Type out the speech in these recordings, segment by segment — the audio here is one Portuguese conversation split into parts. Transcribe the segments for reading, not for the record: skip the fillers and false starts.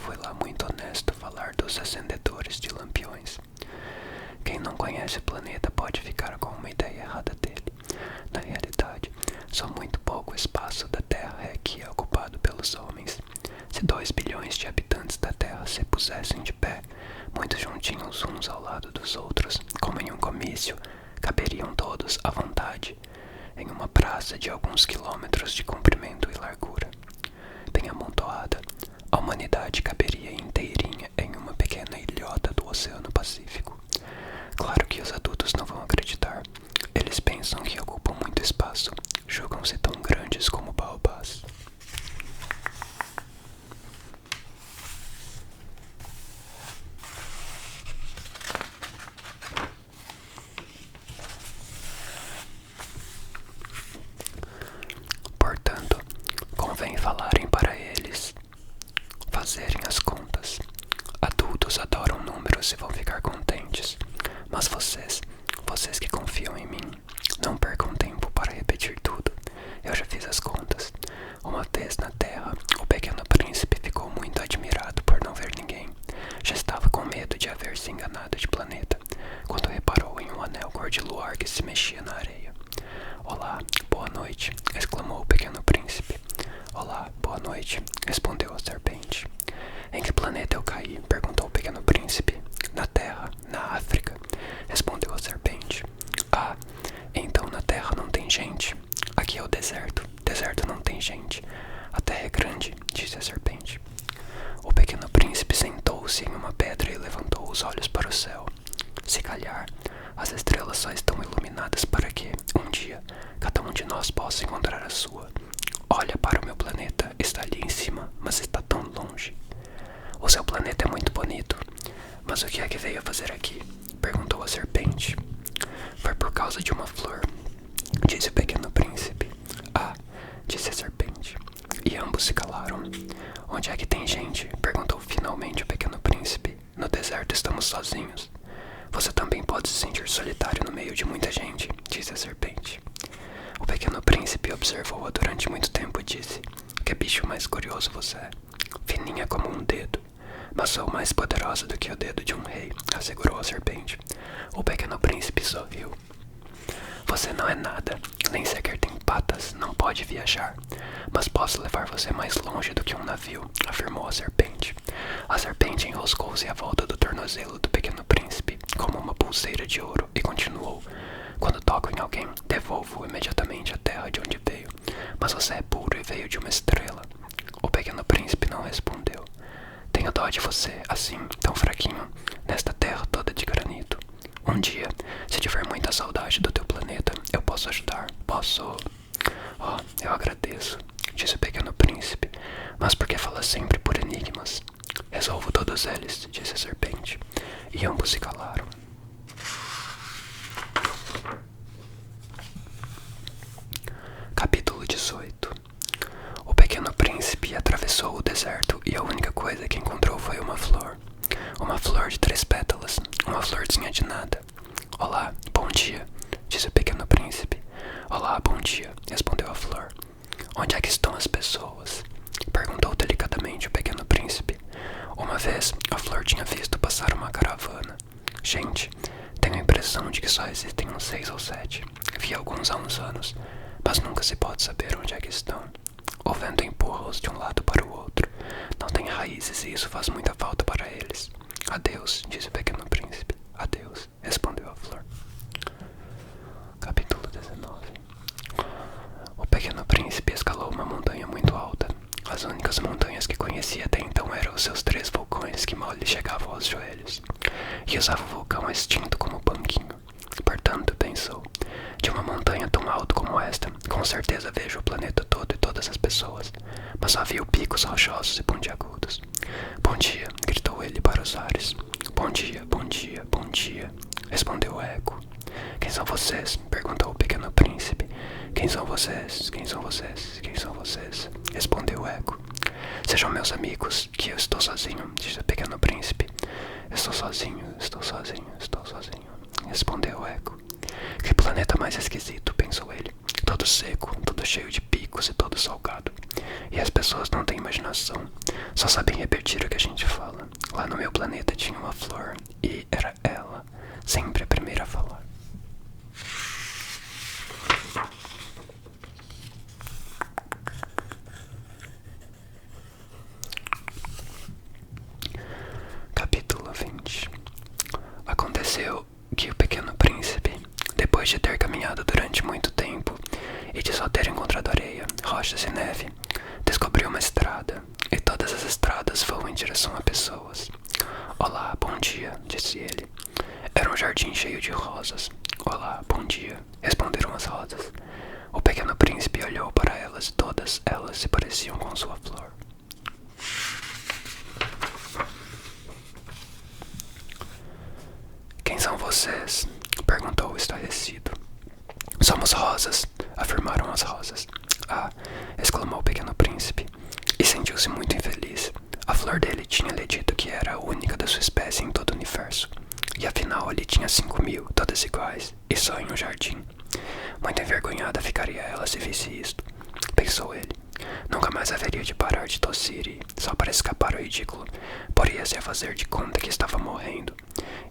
foi lá muito honesto falar dos acendedores de lampiões. Quem não conhece o planeta pode ficar com uma ideia errada dele. Na realidade, só muito pouco espaço da Terra é aqui ocupado pelos homens. Se 2 bilhões de habitantes da Terra se pusessem de pé, muito juntinhos uns ao lado dos outros, como em um comício, caberiam todos à vontade, em uma praça de alguns quilômetros de comprimento e largura. Bem amontoada, a humanidade caberia inteirinha em uma pequena ilhota do Oceano Pacífico. Claro que os adultos não vão acreditar. Eles pensam que ocupam muito espaço, julgam-se tão grandes como baobás. Portanto, convém falarem para eles, fazerem as contas. Adultos adoram números e vão ficar contentes. Mas vocês que confiam em mim, não percam tempo para repetir tudo. Eu já fiz as contas. Uma vez na Terra, o pequeno príncipe ficou muito admirado por não ver ninguém. Já estava com medo de haver se enganado de planeta, quando reparou em um anel cor de luar que se mexia na areia. Olá, boa noite, exclamou o pequeno príncipe. Olá, boa noite, respondeu a serpente. Em que planeta eu caí? Perguntou o pequeno príncipe. Na Terra, na África, respondeu a serpente. Ah, então na Terra não tem gente. Aqui é o deserto. Deserto não tem gente. A Terra é grande, disse a serpente. O pequeno príncipe sentou-se em uma pedra e levantou os olhos para o céu. Se calhar, as estrelas só estão iluminadas para que, um dia, cada um de nós possa encontrar a sua. Olha para o meu planeta, está ali em cima, mas está tão longe. O seu planeta é muito bonito, mas o que é que veio fazer aqui? Perguntou a serpente. Foi por causa de uma flor, disse o pequeno príncipe. Ah, disse a serpente. E ambos se calaram. Onde é que tem gente? Perguntou finalmente o pequeno príncipe. No deserto estamos sozinhos. Você também pode se sentir solitário no meio de muita gente, disse a serpente. O pequeno príncipe observou-a durante muito tempo e disse: que bicho mais curioso você é. Fininha como um dedo. Mas sou mais poderosa do que o dedo de um rei, assegurou a serpente. O pequeno príncipe sorriu. Você não é nada, nem sequer tem patas, não pode viajar. Mas posso levar você mais longe do que um navio, afirmou a serpente. A serpente enroscou-se à volta do tornozelo do pequeno príncipe, como uma pulseira de ouro, e continuou. Quando toco em alguém, devolvo imediatamente a terra de onde veio. Mas você é puro e veio de uma estrela. O pequeno príncipe não respondeu. Tenho dó de você, assim, tão fraquinho, nesta terra toda de granito. Um dia, se tiver muita saudade do teu planeta, eu posso ajudar. Posso... Oh, eu agradeço, disse o pequeno príncipe. Mas por que fala sempre por enigmas? Resolvo todos eles, disse a serpente. E ambos se calaram. Capítulo 18. O pequeno príncipe atravessou o deserto e a única coisa que encontrou foi uma flor. Uma flor de 3 pétalas, uma florzinha de nada. Olá, bom dia, disse o pequeno príncipe. Olá, bom dia, respondeu a flor. Onde é que estão as pessoas? Perguntou delicadamente o pequeno príncipe. Uma vez, a flor tinha visto passar uma caravana. Gente, tenho a impressão de que só existem uns 6 ou 7. Vi alguns há uns anos, mas nunca se pode saber onde é que estão. O vento empurra-os de um lado para o outro. Não tem raízes e isso faz muita falta para eles. Adeus, disse o pequeno príncipe. Adeus, respondeu a flor. Capítulo 19. O pequeno príncipe escalou uma montanha muito alta. As únicas montanhas que conhecia até então eram os seus 3 vulcões que mal lhe chegavam aos joelhos. E usava o vulcão extinto como banquinho. Portanto, pensou, de uma montanha tão alta como esta, com certeza vejo o planeta todo e todas as pessoas, mas só viu picos rochosos e pontiagudos. Bom dia, gritou ele para os ares. Bom dia, bom dia, bom dia, respondeu o eco. Quem são vocês? Perguntou o pequeno príncipe. Quem são vocês? Quem são vocês? Quem são vocês? Respondeu o eco. Sejam meus amigos, que eu estou sozinho, disse o pequeno príncipe. Estou sozinho, estou sozinho, estou sozinho, respondeu o eco. Que planeta mais esquisito, pensou ele. Todo seco, todo cheio de picos ricos e todo salgado. E as pessoas não têm imaginação, só sabem repetir o que a gente fala. Lá no meu planeta tinha uma flor e era ela, sempre a primeira a falar. Capítulo 20. Aconteceu que o pequeno príncipe, depois de ter caminhado durante muito tempo e de só ter encontrado areia, rochas e neve, descobriu uma estrada, e todas as estradas vão em direção a pessoas. Olá, bom dia, disse ele. Era um jardim cheio de rosas. Olá, bom dia, responderam as rosas. O pequeno príncipe olhou para elas e todas elas se pareciam com sua flor. Quem são vocês? Perguntou estarrecido. Somos rosas, afirmaram as rosas. Ah, exclamou o pequeno príncipe, e sentiu-se muito infeliz. A flor dele tinha lhe dito que era a única da sua espécie em todo o universo. E afinal ele tinha 5.000, todas iguais, e só em um jardim. Muito envergonhada ficaria ela se visse isto, pensou ele. Nunca mais haveria de parar de tossir e, só para escapar ao ridículo, poria-se a fazer de conta que estava morrendo.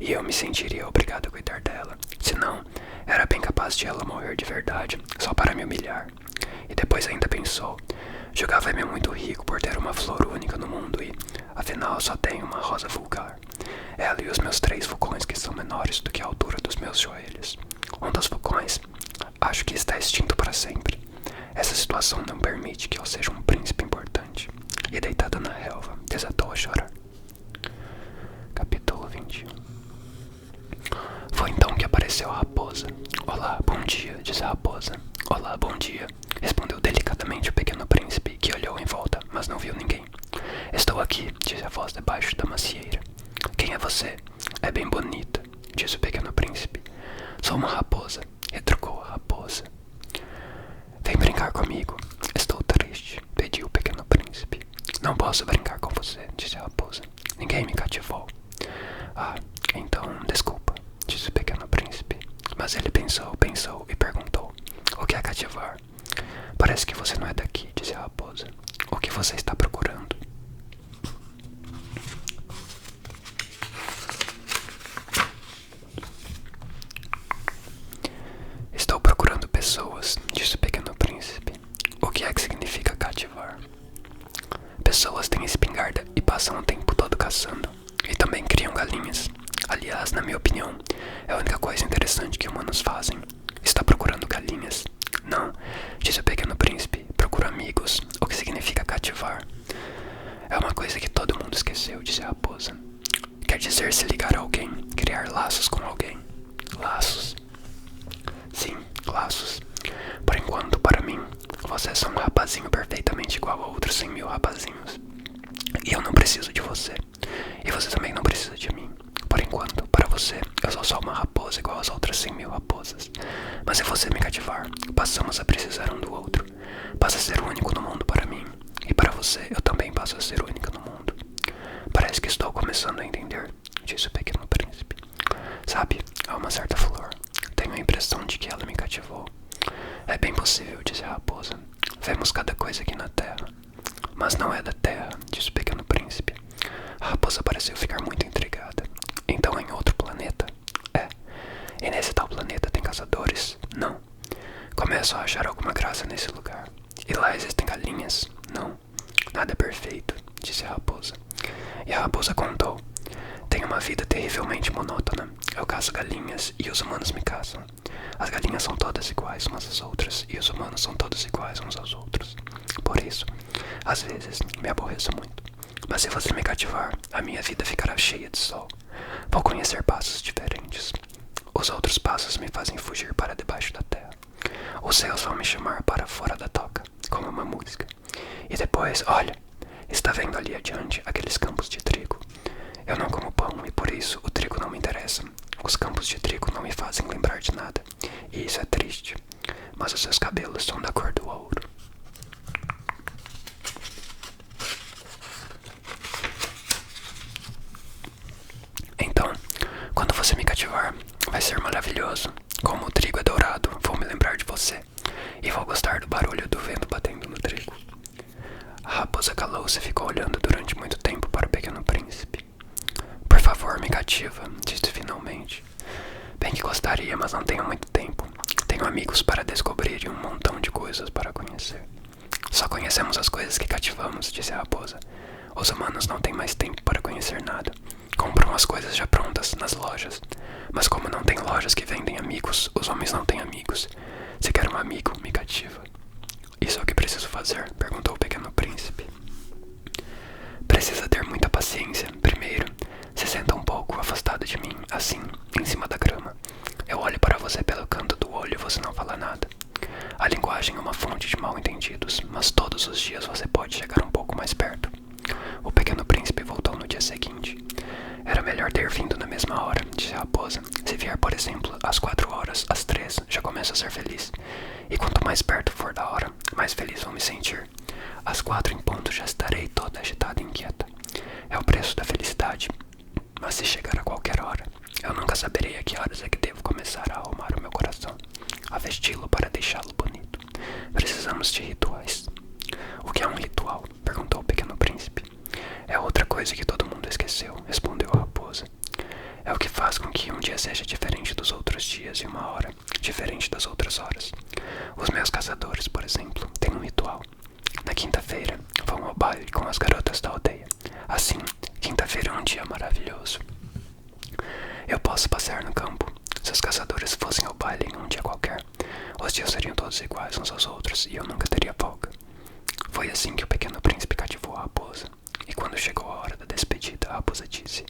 E eu me sentiria obrigado a cuidar dela. Senão, era bem capaz de ela morrer de verdade, só para me humilhar. E depois ainda pensou, julgava-me muito rico por ter uma flor única no mundo e, afinal, só tenho uma rosa vulgar. Ela e os meus 3 vulcões que são menores do que a altura dos meus joelhos. Um dos vulcões, acho que está extinto para sempre. Essa situação não permite que eu seja um príncipe importante. E deitada na relva, desatou a chorar. Capítulo 21. Foi então que apareceu a raposa. Olá, bom dia, disse a raposa. Olá, bom dia, respondeu delicadamente o pequeno príncipe, que olhou em volta, mas não viu ninguém. Estou aqui, disse a voz debaixo da macieira. Quem é você? É bem bonita, disse o pequeno príncipe. Sou uma raposa, retrucou a raposa. Vem brincar comigo. Estou triste, pediu o pequeno príncipe. Não posso brincar com você, disse a raposa. Ninguém me cativou. Ah, então, desculpa, disse o pequeno príncipe. Mas ele pensou e perguntou. O que é cativar? Parece que você não é daqui, disse a raposa. O que você está procurando? Estou procurando pessoas, disse o pequeno príncipe. O que é que significa cativar? Pessoas têm espingarda e passam o tempo todo caçando. E também criam galinhas. Aliás, na minha opinião, é a única coisa interessante que humanos fazem. Está procurando galinhas? Não, disse o pequeno príncipe. Procuro amigos. O que significa cativar? É uma coisa que todo mundo esqueceu, disse a raposa. Quer dizer se ligar a alguém, criar laços com alguém. Laços. Sim, laços. Por enquanto, para mim, você é só um rapazinho perfeitamente igual a outros 100.000 rapazinhos. E eu não preciso de você. E você também não precisa de mim. Por enquanto, para você, eu sou só uma raposa igual às outras 100.000 raposas. Mas se você me cativar, passamos a precisar um do outro. Passa a ser único no mundo para mim. E para você, eu também passo a ser única no mundo. Parece que estou começando a entender, disse o pequeno príncipe. Sabe, há uma certa flor. Tenho a impressão de que ela me cativou. É bem possível, disse a raposa. Vemos cada coisa aqui na terra. Mas não é da terra, disse o pequeno príncipe. A raposa pareceu ficar muito intrigada. Então em outro planeta? É. E nesse tal planeta tem caçadores? Não. Começo a achar alguma graça nesse lugar. E lá existem galinhas? Não. Nada é perfeito, disse a raposa. E a raposa contou. Tenho uma vida terrivelmente monótona. Eu caço galinhas e os humanos me caçam. As galinhas são todas iguais umas às outras e os humanos são todos iguais uns aos outros. Por isso, às vezes, me aborreço muito. Mas se você me cativar, a minha vida ficará cheia de sol. Vou conhecer passos diferentes. Os outros passos me fazem fugir para debaixo da terra. Os céus vão me chamar para fora da toca, como uma música. E depois, olha, está vendo ali adiante aqueles campos de trigo? Eu não como pão e por isso o trigo não me interessa. Os campos de trigo não me fazem lembrar de nada. E isso é triste. Mas os seus cabelos são da cor do ouro. Então, quando você me cativar, vai ser maravilhoso. Como o trigo é dourado, vou me lembrar de você. e vou gostar do barulho do vento batendo no trigo. A raposa calou-se e ficou olhando durante muito tempo para o pequeno príncipe. Por favor, me cativa, disse finalmente. Bem que gostaria, mas não tenho muito tempo. Tenho amigos para descobrir e um montão de coisas para conhecer. Só conhecemos as coisas que cativamos, disse a raposa. Os humanos não têm mais tempo para conhecer nada. Compram as coisas já prontas nas lojas. Mas como não tem lojas que vendem amigos, os homens não têm amigos. Se quer um amigo, me cativa. Isso é o que preciso fazer? Perguntou o pequeno príncipe. Precisa ter muita paciência. Primeiro, se senta um pouco afastado de mim, assim, em cima da grama. Eu olho para você pelo canto do olho e você não fala nada. A linguagem é uma fonte de mal-entendidos, mas todos os dias você pode chegar um pouco mais perto. O pequeno príncipe voltou no dia seguinte. Era melhor ter vindo na mesma hora, disse a raposa. Se vier, por exemplo, às 4 horas, às 3, já começo a ser feliz. E quanto mais perto for da hora, mais feliz vou me sentir. Às 4 em ponto já estarei toda agitada e inquieta. É o preço da felicidade. Mas se chegar a qualquer hora, eu nunca saberei a que horas é que devo começar a arrumar o meu coração, a vesti-lo para deixá-lo bonito. Precisamos de rituais. O que é um ritual? Perguntou o pequeno príncipe. É outra coisa que todo mundo esqueceu, respondeu a raposa. É o que faz com que um dia seja diferente dos outros dias e uma hora diferente das outras horas. Os meus caçadores, por exemplo, têm um ritual. Na quinta-feira, vão ao baile com as garotas da aldeia. Assim, quinta-feira é um dia maravilhoso. Eu posso passear no campo. Se os caçadores fossem ao baile em um dia qualquer, os dias seriam todos iguais uns aos outros e eu nunca teria folga. Foi assim que o pequeno príncipe cativou a raposa. E quando chegou a hora da despedida, a raposa disse: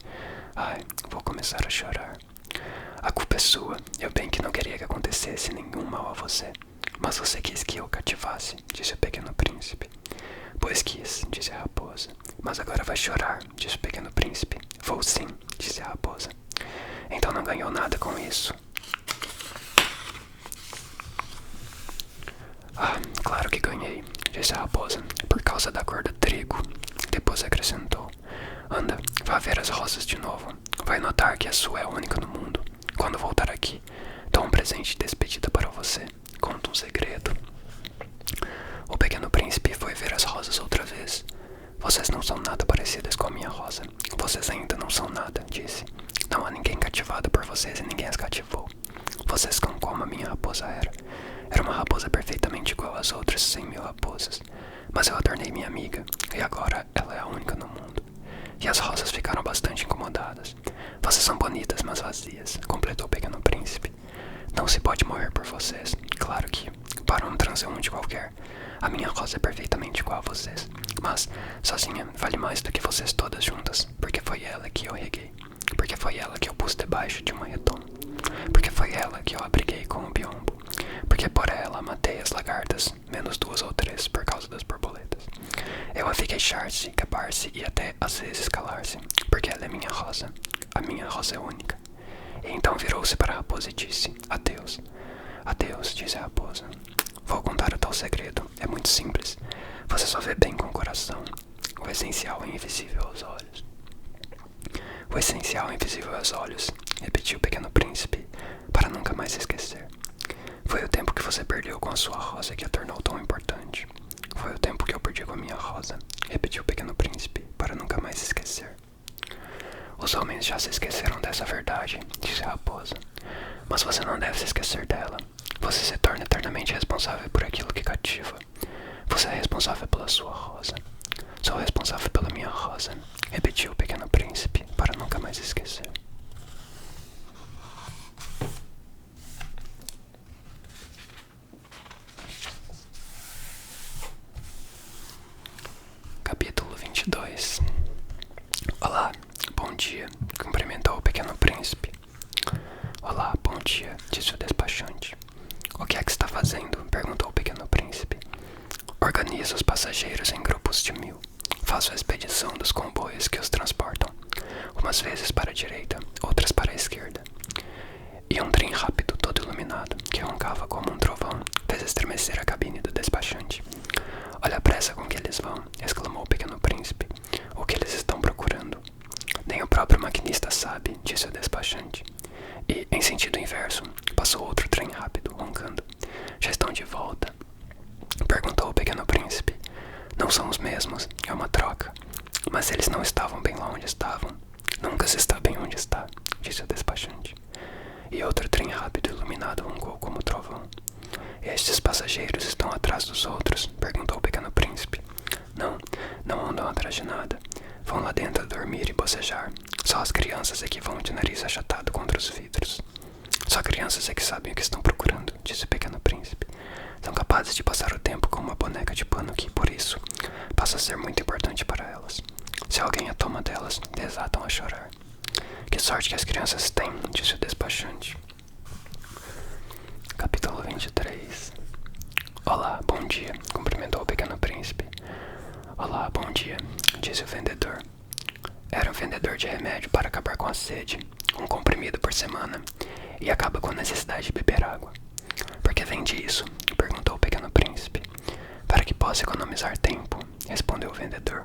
Ai, vou começar a chorar. A culpa é sua. Eu bem que não queria que acontecesse nenhum mal a você. Mas você quis que eu cativasse, disse o pequeno príncipe. Pois quis, disse a raposa. Mas agora vai chorar, disse o pequeno príncipe. Vou sim, disse a raposa. Então não ganhou nada com isso. Ah, claro que ganhei, disse a raposa, por causa da cor do trigo. Depois acrescentou: Anda, vá ver as rosas de novo. Vai notar que a sua é a única no mundo. Quando voltar aqui, dou um presente de despedida para você. Conto um segredo. O pequeno príncipe foi ver as rosas outra vez. Vocês não são nada parecidas com a minha rosa. Vocês ainda não são nada, disse. Não há ninguém cativado por vocês e ninguém as cativou. Vocês são como a minha raposa era. Era uma raposa perfeitamente igual às outras 100.000 raposas. Mas eu a tornei minha amiga, e agora ela é a única no mundo. E as rosas ficaram bastante incomodadas. Vocês são bonitas, mas vazias, completou o pequeno príncipe. Não se pode morrer por vocês. Claro que, para um transeunte qualquer, a minha rosa é perfeitamente igual a vocês. Mas, sozinha, vale mais do que vocês todas juntas, porque foi ela que eu reguei. Porque foi ela que eu pus debaixo de uma retoma. Porque foi ela que eu abriguei com o biombo. Porque por ela matei as lagartas, menos 2 ou 3 por causa das borboletas. Eu a vi queixar-se, gabar-se e até às vezes calar-se, porque ela é minha rosa. A minha rosa é única. E então virou-se para a raposa e disse: Adeus. Adeus, disse a raposa. Vou contar o tal segredo. É muito simples. Você só vê bem com o coração. O essencial é invisível aos olhos. O essencial é invisível aos olhos, repetiu o pequeno príncipe, para nunca mais esquecer. Foi o tempo que você perdeu com a sua rosa que a tornou tão importante. Foi o tempo que eu perdi com a minha rosa, repetiu o pequeno príncipe, para nunca mais esquecer. Os homens já se esqueceram dessa verdade, disse a raposa. Mas você não deve se esquecer dela. Você se torna eternamente responsável por aquilo que cativa. Você é responsável pela sua rosa. Sou responsável pela minha rosa, repetiu o pequeno príncipe, para nunca mais esquecer. Capítulo 22. Olá, bom dia, cumprimentou o pequeno príncipe. Olá, bom dia, disse o despachante. O que é que está fazendo? Perguntou o pequeno príncipe. Organizo os passageiros em grupos de 1000. Faço a expedição dos comboios que os transportam, umas vezes para a direita, outras para a esquerda. E um trem rápido, todo iluminado, que roncava como um trovão, fez estremecer a cabine do despachante. Olha a pressa com que eles vão, exclamou o pequeno príncipe. O que eles estão procurando? Nem o próprio maquinista sabe, disse o despachante. E, em sentido inverso, passou outro trem rápido, roncando. Já estão de volta. Perguntou o pequeno príncipe. Não são os mesmos, é uma troca. Mas eles não estavam bem lá onde estavam. Nunca se está bem onde está, disse o despachante. E outro trem rápido e iluminado rungou como trovão. Estes passageiros estão atrás dos outros? Perguntou o pequeno príncipe. Não, não andam atrás de nada. Vão lá dentro dormir e bocejar. Só as crianças é que vão de nariz achatado contra os vidros. Só crianças é que sabem o que estão procurando, disse o pequeno príncipe. São capazes de passar o tempo com uma boneca de pano que, por isso, passa a ser muito importante para elas. Se alguém a toma delas, desatam a chorar. Que sorte que as crianças têm, disse o despachante. Capítulo 23. Olá, bom dia, cumprimentou o pequeno príncipe. Olá, bom dia, disse o vendedor. Era um vendedor de remédio para acabar com a sede, um comprimido por semana, e acaba com a necessidade de beber água. Por que vende isso? Perguntou o pequeno príncipe. Para que possa economizar tempo, respondeu o vendedor.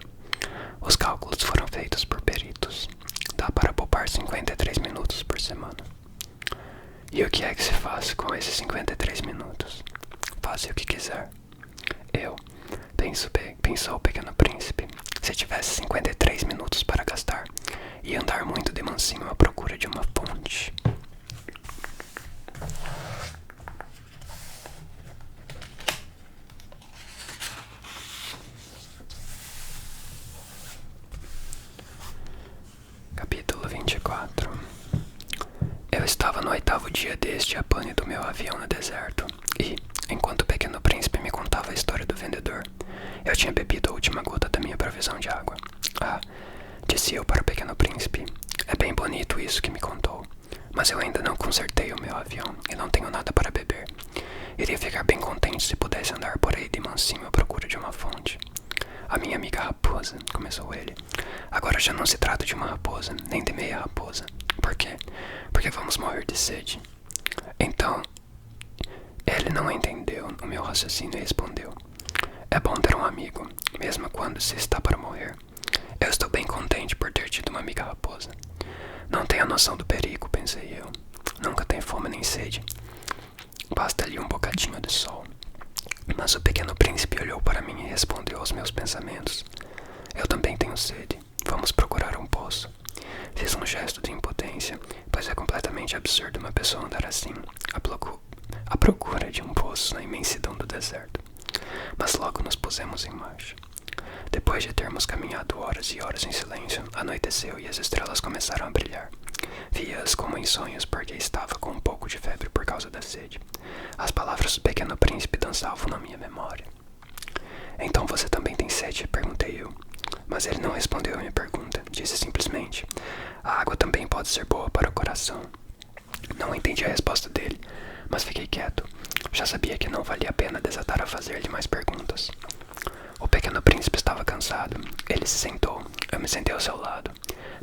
Os cálculos foram feitos por peritos. Dá para poupar 53 minutos por semana. E o que é que se faz com esses 53 minutos? Faça o que quiser. Pensou o pequeno príncipe. Se tivesse 53 minutos para gastar, ia andar muito de mansinho à procura de uma fonte. Capítulo 24. Eu estava no 8º dia deste a pane do meu avião no deserto, e, enquanto o pequeno príncipe me contava a história do vendedor, eu tinha bebido a última gota da minha provisão de água. Ah, disse eu para o pequeno príncipe, é bem bonito isso que me contou, mas eu ainda não consertei o meu avião e não tenho nada para beber. Iria ficar bem contente se pudesse andar por aí de mansinho à procura de uma fonte. A minha amiga raposa, começou ele. Agora já não se trata de uma raposa, nem de meia raposa. Por quê? Porque vamos morrer de sede. Então, ele não entendeu o meu raciocínio e respondeu. É bom ter um amigo, mesmo quando se está para morrer. Eu estou bem contente por ter tido uma amiga raposa. Não tem a noção do perigo, pensei eu. Nunca tem fome nem sede. Basta-lhe um bocadinho de sol. Mas o pequeno príncipe olhou para mim e respondeu aos meus pensamentos. Eu também tenho sede. Vamos procurar um poço. Fiz um gesto de impotência, pois é completamente absurdo uma pessoa andar assim, à procura de um poço na imensidão do deserto. Mas logo nos pusemos em marcha. Depois de termos caminhado horas e horas em silêncio, anoiteceu e as estrelas começaram a brilhar. Vi-as como em sonhos porque estava com um pouco de febre por causa da sede. As palavras do pequeno príncipe dançavam na minha memória. Então você também tem sede? Perguntei eu. Mas ele não respondeu a minha pergunta. Disse simplesmente, a água também pode ser boa para o coração. Não entendi a resposta dele, mas fiquei quieto. Já sabia que não valia a pena desatar a fazer-lhe mais perguntas. O pequeno príncipe estava cansado. Ele se sentou. Eu me sentei ao seu lado.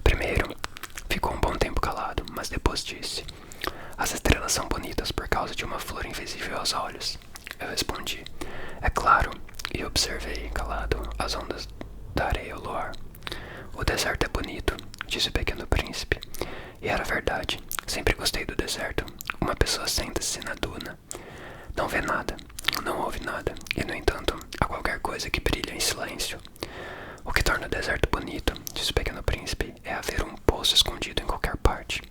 Primeiro, ficou um bom tempo calado, mas depois disse, as estrelas são bonitas por causa de uma flor invisível aos olhos. Eu respondi, é claro, e observei, calado, as ondas da areia ao luar. O deserto é bonito, disse o pequeno príncipe. E era verdade, sempre gostei do deserto. Uma pessoa senta-se na duna. Não vê nada, não ouve nada, e no entanto, há qualquer coisa que brilha em silêncio. O que torna o deserto bonito, disse o pequeno príncipe, é haver um poço escondido em qualquer parte.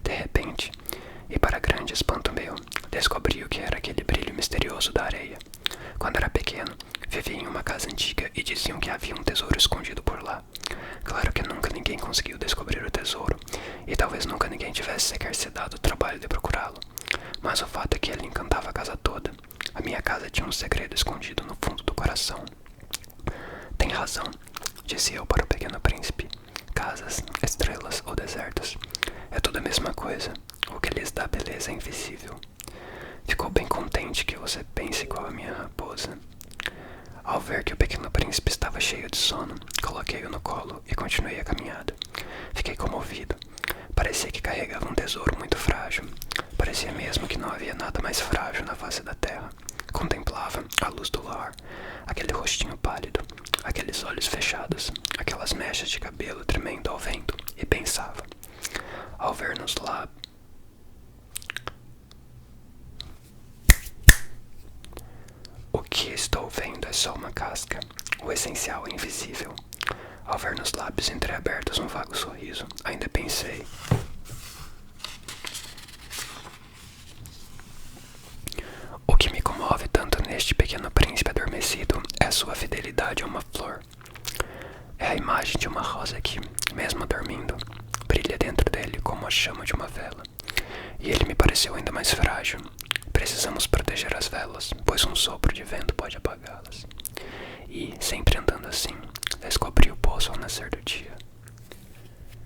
De repente, e para grande espanto meu, descobri o que era aquele brilho misterioso da areia. Quando era pequeno, vivia em uma casa antiga e diziam que havia um tesouro escondido por lá. Claro que nunca ninguém conseguiu descobrir o tesouro, e talvez nunca ninguém tivesse sequer se dado o trabalho de procurá-lo. Mas o fato é que ele encantava a casa toda. A minha casa tinha um segredo escondido no fundo do coração. Tem razão, disse eu para o pequeno príncipe. Casas, estrelas ou desertos, é tudo a mesma coisa. O que lhes dá beleza é invisível. Ficou bem contente que você pense igual a minha raposa. Ao ver que o pequeno príncipe estava cheio de sono, coloquei-o no colo e continuei a caminhada. Fiquei comovido. Parecia que carregava um tesouro muito frágil. Parecia mesmo que não havia nada mais frágil na face da terra. Contemplava a luz do luar, aquele rostinho pálido, aqueles olhos fechados, aquelas mechas de cabelo tremendo ao vento, e pensava, ao ver-nos lá, o que só uma casca. O essencial é invisível. Ao ver nos lábios entreabertos um vago sorriso, ainda pensei: o que me comove tanto neste pequeno príncipe adormecido é sua fidelidade a uma flor. É a imagem de uma rosa que, mesmo dormindo, brilha dentro dele como a chama de uma vela. E ele me pareceu ainda mais frágil. Precisamos proteger as velas, pois um sopro de vento pode apagá-las. E, sempre andando assim, descobri o poço ao nascer do dia.